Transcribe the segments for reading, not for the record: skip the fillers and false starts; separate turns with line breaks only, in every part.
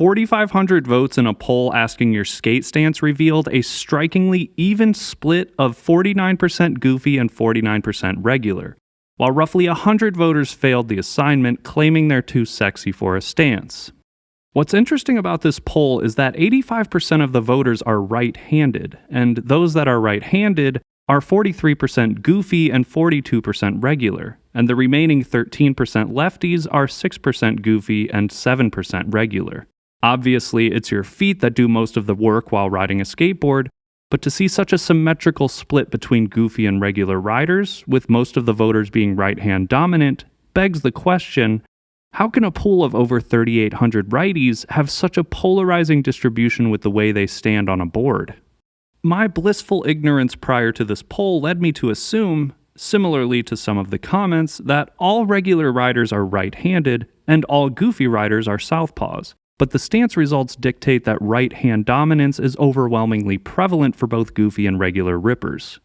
4,500 votes in a poll asking your skate stance revealed a strikingly even split of 49% goofy and 49% regular, while roughly 100 voters failed the assignment, claiming they're too sexy for a stance. What's interesting about this poll is that 85% of the voters are right-handed, and those that are right-handed are 43% goofy and 42% regular, and the remaining 13% lefties are 6% goofy and 7% regular. Obviously, it's your feet that do most of the work while riding a skateboard, but to see such a symmetrical split between goofy and regular riders, with most of the voters being right-hand dominant, begs the question, how can a pool of over 3,800 righties have such a polarizing distribution with the way they stand on a board? My blissful ignorance prior to this poll led me to assume, similarly to some of the comments, that all regular riders are right-handed and all goofy riders are southpaws. But the stance results dictate that right-hand dominance is overwhelmingly prevalent for both goofy and regular rippers.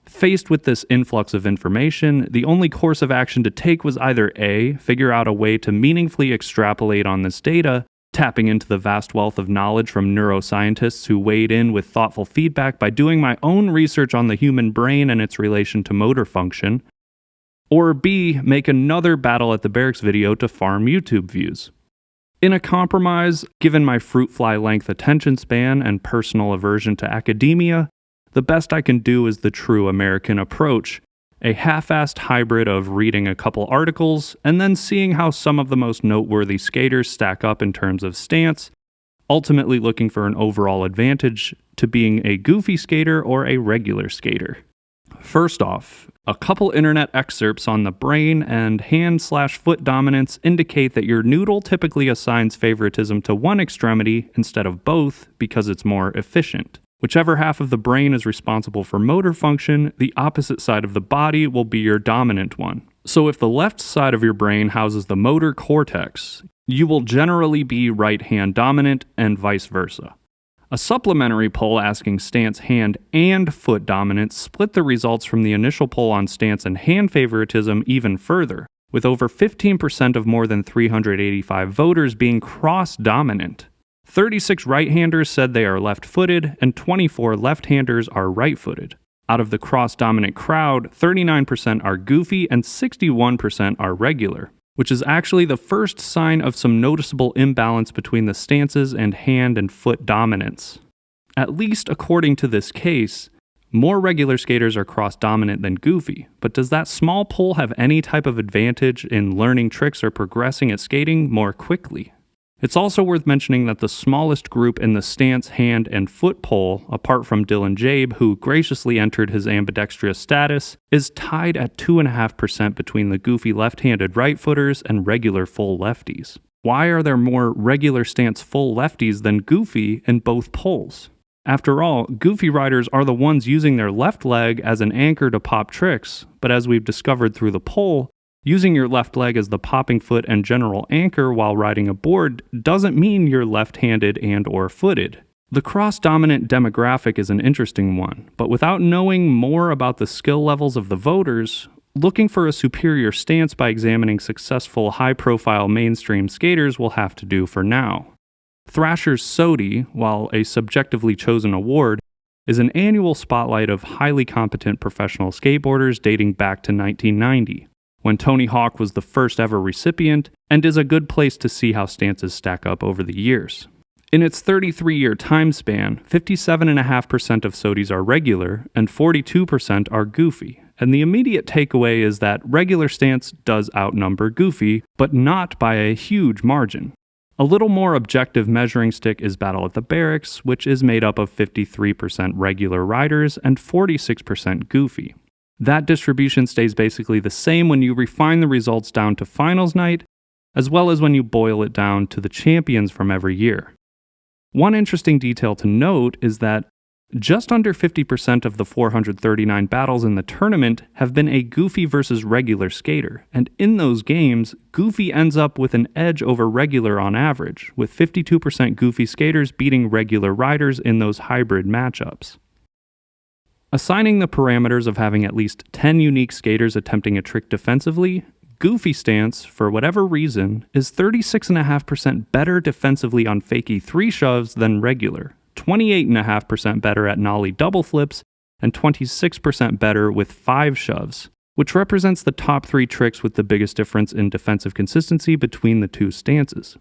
Faced with this influx of information, the only course of action to take was either A, figure out a way to meaningfully extrapolate on this data, tapping into the vast wealth of knowledge from neuroscientists who weighed in with thoughtful feedback by doing my own research on the human brain and its relation to motor function, or B, make another Battle at the Barracks video to farm YouTube views. In a compromise, given my fruit fly length attention span and personal aversion to academia, the best I can do is the true American approach, a half-assed hybrid of reading a couple articles and then seeing how some of the most noteworthy skaters stack up in terms of stance, ultimately looking for an overall advantage to being a goofy skater or a regular skater. First off, a couple internet excerpts on the brain and hand/foot dominance indicate that your noodle typically assigns favoritism to one extremity instead of both because it's more efficient. Whichever half of the brain is responsible for motor function, the opposite side of the body will be your dominant one. So if the left side of your brain houses the motor cortex, you will generally be right-hand dominant and vice versa. A supplementary poll asking stance, hand, and foot dominance split the results from the initial poll on stance and hand favoritism even further, with over 15% of more than 385 voters being cross-dominant. 36 right-handers said they are left-footed, and 24 left-handers are right-footed. Out of the cross-dominant crowd, 39% are goofy and 61% are regular, which is actually the first sign of some noticeable imbalance between the stances and hand and foot dominance. At least according to this case, more regular skaters are cross-dominant than goofy, but does that small poll have any type of advantage in learning tricks or progressing at skating more quickly? It's also worth mentioning that the smallest group in the stance, hand, and foot poll, apart from Dylan Jabe, who graciously entered his ambidextrous status, is tied at 2.5% between the goofy left-handed right-footers and regular full lefties. Why are there more regular stance full lefties than goofy in both polls? After all, goofy riders are the ones using their left leg as an anchor to pop tricks, but as we've discovered through the poll, using your left leg as the popping foot and general anchor while riding a board doesn't mean you're left-handed and/or footed. The cross-dominant demographic is an interesting one, but without knowing more about the skill levels of the voters, looking for a superior stance by examining successful high-profile mainstream skaters will have to do for now. Thrasher's SOTY, while a subjectively chosen award, is an annual spotlight of highly competent professional skateboarders dating back to 1990. When Tony Hawk was the first ever recipient, and is a good place to see how stances stack up over the years. In its 33-year time span, 57.5% of SOTYs are regular, and 42% are goofy, and the immediate takeaway is that regular stance does outnumber goofy, but not by a huge margin. A little more objective measuring stick is Battle at the Barracks, which is made up of 53% regular riders and 46% goofy. That distribution stays basically the same when you refine the results down to finals night, as well as when you boil it down to the champions from every year. One interesting detail to note is that just under 50% of the 439 battles in the tournament have been a goofy versus regular skater, and in those games, goofy ends up with an edge over regular on average, with 52% goofy skaters beating regular riders in those hybrid matchups. Assigning the parameters of having at least 10 unique skaters attempting a trick defensively, Goofy stance, for whatever reason, is 36.5% better defensively on fakie 3 shoves than regular, 28.5% better at nollie double flips, and 26% better with 5 shoves, which represents the top 3 tricks with the biggest difference in defensive consistency between the two stances.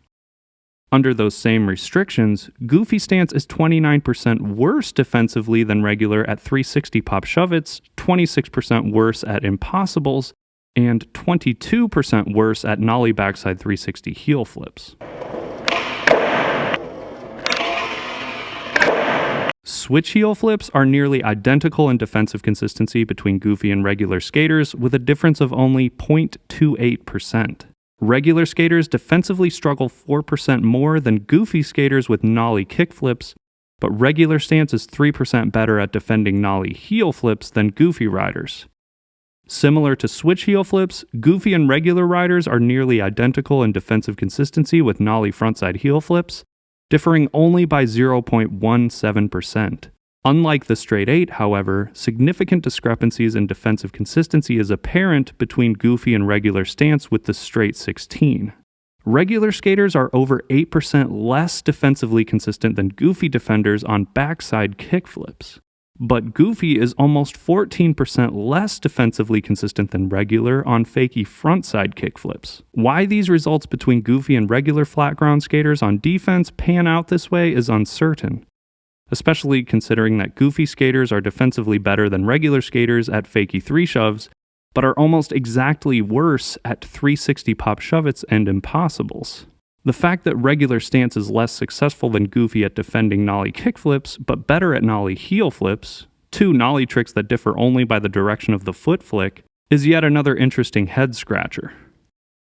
Under those same restrictions, Goofy stance is 29% worse defensively than regular at 360 pop shove-its, 26% worse at impossibles, and 22% worse at nollie backside 360 heel flips. Switch heel flips are nearly identical in defensive consistency between Goofy and regular skaters, with a difference of only 0.28%. Regular skaters defensively struggle 4% more than Goofy skaters with nollie kickflips, but regular stance is 3% better at defending nollie heel flips than Goofy riders. Similar to switch heel flips, Goofy and regular riders are nearly identical in defensive consistency with nollie frontside heel flips, differing only by 0.17%. Unlike the straight 8, however, significant discrepancies in defensive consistency is apparent between Goofy and regular stance with the straight 16. Regular skaters are over 8% less defensively consistent than Goofy defenders on backside kickflips. But Goofy is almost 14% less defensively consistent than regular on fakie frontside kickflips. Why these results between Goofy and regular flat ground skaters on defense pan out this way is uncertain, especially considering that Goofy skaters are defensively better than regular skaters at fakie 3 shoves, but are almost exactly worse at 360 pop shove-its and impossibles. The fact that regular stance is less successful than Goofy at defending nollie kickflips, but better at nollie heel flips, 2 nollie tricks that differ only by the direction of the foot flick, is yet another interesting head-scratcher.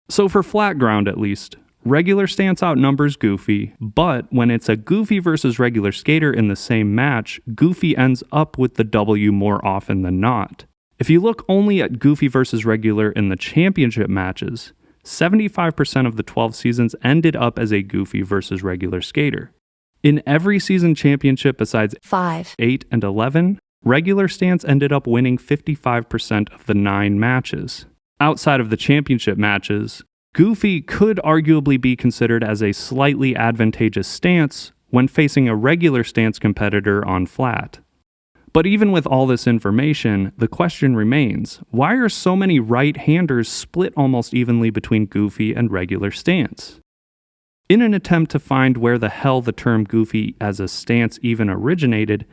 So for flat ground at least, regular stance outnumbers Goofy, but when it's a Goofy versus regular skater in the same match, Goofy ends up with the W more often than not. If you look only at Goofy versus regular in the championship matches, 75% of the 12 seasons ended up as a Goofy versus regular skater. In every season championship besides 5, 8, and 11, regular stance ended up winning 55% of the 9 matches. Outside of the championship matches, Goofy could arguably be considered as a slightly advantageous stance when facing a regular stance competitor on flat. But even with all this information, the question remains, why are so many right-handers split almost evenly between Goofy and regular stance? In an attempt to find where the hell the term Goofy as a stance even originated,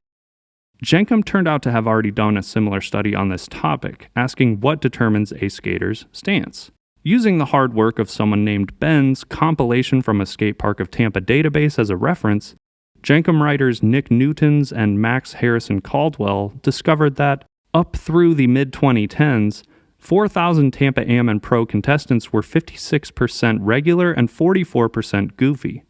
Jenkem turned out to have already done a similar study on this topic, asking what determines a skater's stance. Using the hard work of someone named Ben's compilation from a skate park of Tampa database as a reference, Jenkem writers Nick Newtons and Max Harrison Caldwell discovered that, up through the mid-2010s, 4,000 Tampa Am and Pro contestants were 56% regular and 44% Goofy.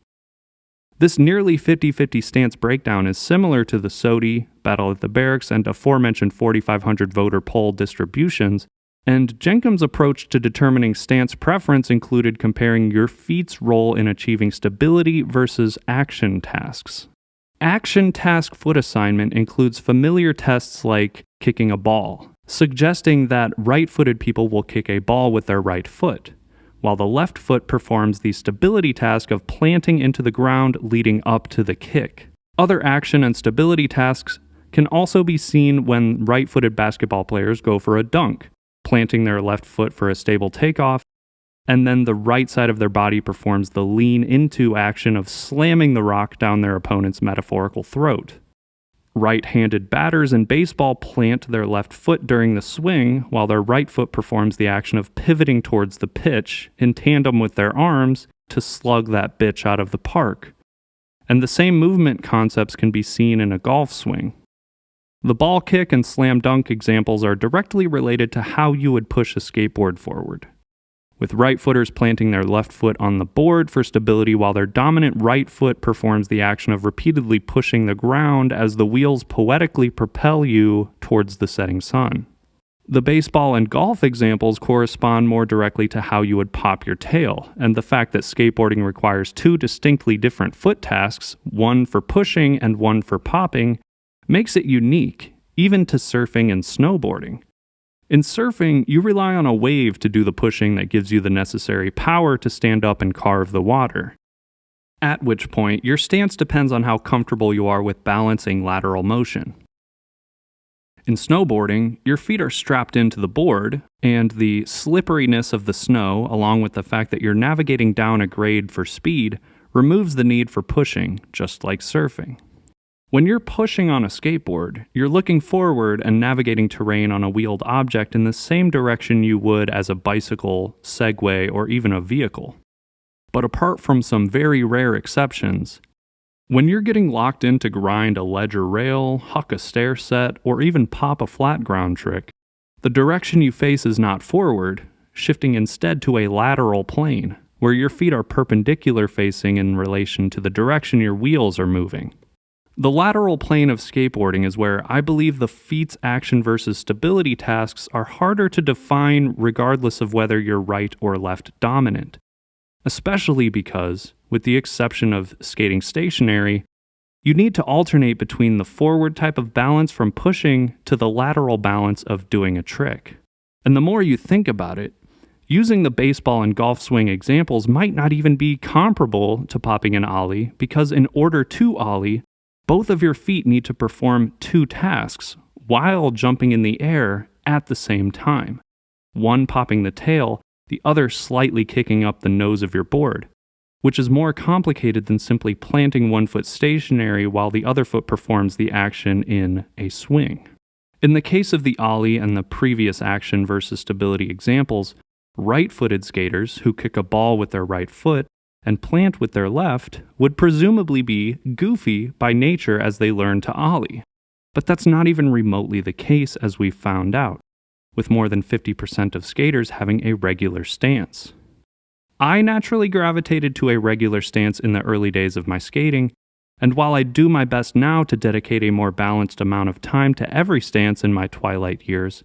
This nearly 50-50 stance breakdown is similar to the SOTY, Battle at the Barracks, and aforementioned 4,500 voter poll distributions, and Jenkem's approach to determining stance preference included comparing your feet's role in achieving stability versus action tasks. Action task foot assignment includes familiar tests like kicking a ball, suggesting that right-footed people will kick a ball with their right foot, while the left foot performs the stability task of planting into the ground leading up to the kick. Other action and stability tasks can also be seen when right-footed basketball players go for a dunk, planting their left foot for a stable takeoff, and then the right side of their body performs the lean into action of slamming the rock down their opponent's metaphorical throat. Right-handed batters in baseball plant their left foot during the swing, while their right foot performs the action of pivoting towards the pitch in tandem with their arms to slug that bitch out of the park. And the same movement concepts can be seen in a golf swing. The ball kick and slam dunk examples are directly related to how you would push a skateboard forward, with right footers planting their left foot on the board for stability while their dominant right foot performs the action of repeatedly pushing the ground as the wheels poetically propel you towards the setting sun. The baseball and golf examples correspond more directly to how you would pop your tail, and the fact that skateboarding requires 2 distinctly different foot tasks, one for pushing and one for popping, makes it unique, even to surfing and snowboarding. In surfing, you rely on a wave to do the pushing that gives you the necessary power to stand up and carve the water. At which point, your stance depends on how comfortable you are with balancing lateral motion. In snowboarding, your feet are strapped into the board, and the slipperiness of the snow, along with the fact that you're navigating down a grade for speed, removes the need for pushing, just like surfing. When you're pushing on a skateboard, you're looking forward and navigating terrain on a wheeled object in the same direction you would as a bicycle, Segway, or even a vehicle. But apart from some very rare exceptions, when you're getting locked in to grind a ledge or rail, huck a stair set, or even pop a flat ground trick, the direction you face is not forward, shifting instead to a lateral plane, where your feet are perpendicular facing in relation to the direction your wheels are moving. The lateral plane of skateboarding is where I believe the feet's action versus stability tasks are harder to define regardless of whether you're right or left dominant. Especially because, with the exception of skating stationary, you need to alternate between the forward type of balance from pushing to the lateral balance of doing a trick. And the more you think about it, using the baseball and golf swing examples might not even be comparable to popping an ollie, because in order to ollie, both of your feet need to perform two tasks while jumping in the air at the same time, one popping the tail, the other slightly kicking up the nose of your board, which is more complicated than simply planting one foot stationary while the other foot performs the action in a swing. In the case of the ollie and the previous action versus stability examples, right-footed skaters who kick a ball with their right foot and plant with their left would presumably be goofy by nature as they learn to ollie. But that's not even remotely the case, as we've found out, with more than 50% of skaters having a regular stance. I naturally gravitated to a regular stance in the early days of my skating, and while I do my best now to dedicate a more balanced amount of time to every stance in my twilight years,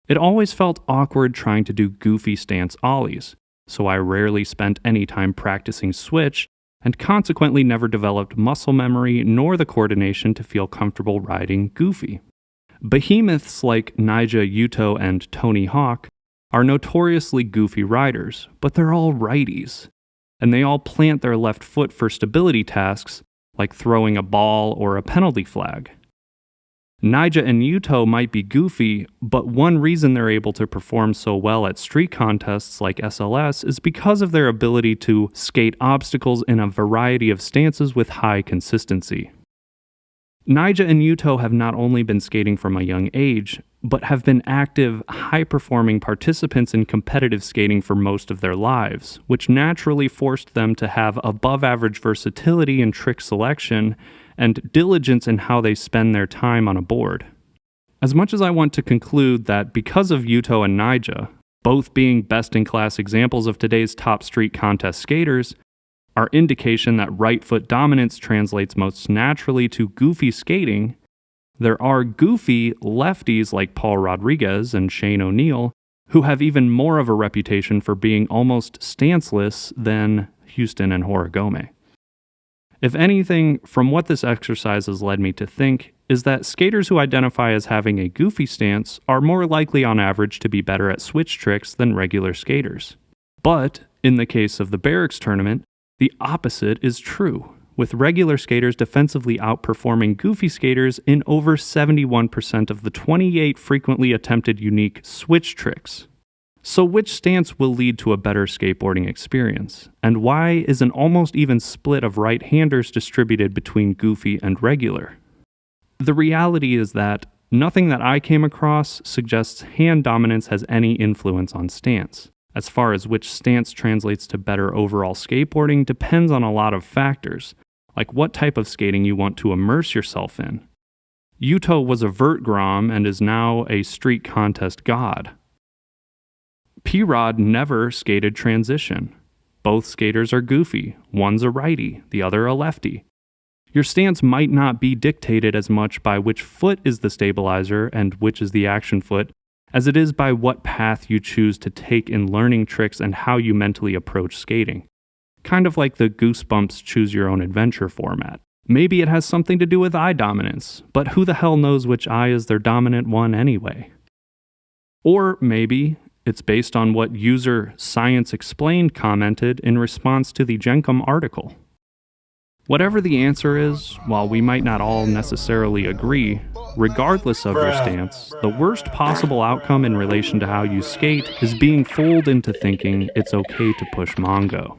it always felt awkward trying to do goofy stance ollies, so I rarely spent any time practicing switch, and consequently never developed muscle memory nor the coordination to feel comfortable riding goofy. Behemoths like Nyjah, Yuto, and Tony Hawk are notoriously goofy riders, but they're all righties, and they all plant their left foot for stability tasks like throwing a ball or a penalty flag. Nyjah and Yuto might be goofy, but one reason they're able to perform so well at street contests like SLS is because of their ability to skate obstacles in a variety of stances with high consistency. Nyjah and Yuto have not only been skating from a young age, but have been active, high-performing participants in competitive skating for most of their lives, which naturally forced them to have above-average versatility in trick selection and diligence in how they spend their time on a board. As much as I want to conclude that because of Yuto and Nyjah, both being best-in-class examples of today's top street contest skaters, our indication that right foot dominance translates most naturally to goofy skating, there are goofy lefties like Paul Rodriguez and Shane O'Neill who have even more of a reputation for being almost stanceless than Houston and Horigome. If anything, from what this exercise has led me to think, is that skaters who identify as having a goofy stance are more likely on average to be better at switch tricks than regular skaters. But, in the case of the Barracks tournament, the opposite is true, with regular skaters defensively outperforming goofy skaters in over 71% of the 28 frequently attempted unique switch tricks. So which stance will lead to a better skateboarding experience? And why is an almost even split of right-handers distributed between goofy and regular? The reality is that nothing that I came across suggests hand dominance has any influence on stance. As far as which stance translates to better overall skateboarding depends on a lot of factors, like what type of skating you want to immerse yourself in. Yuto was a vert grom and is now a street contest god. P-Rod never skated transition. Both skaters are goofy. One's a righty, the other a lefty. Your stance might not be dictated as much by which foot is the stabilizer and which is the action foot, as it is by what path you choose to take in learning tricks and how you mentally approach skating. Kind of like the Goosebumps Choose Your Own Adventure format. Maybe it has something to do with eye dominance, but who the hell knows which eye is their dominant one anyway? Or maybe it's based on what user Science Explained commented in response to the Gencom article. Whatever the answer is, while we might not all necessarily agree, regardless of your stance, the worst possible outcome in relation to how you skate is being fooled into thinking it's okay to push Mongo.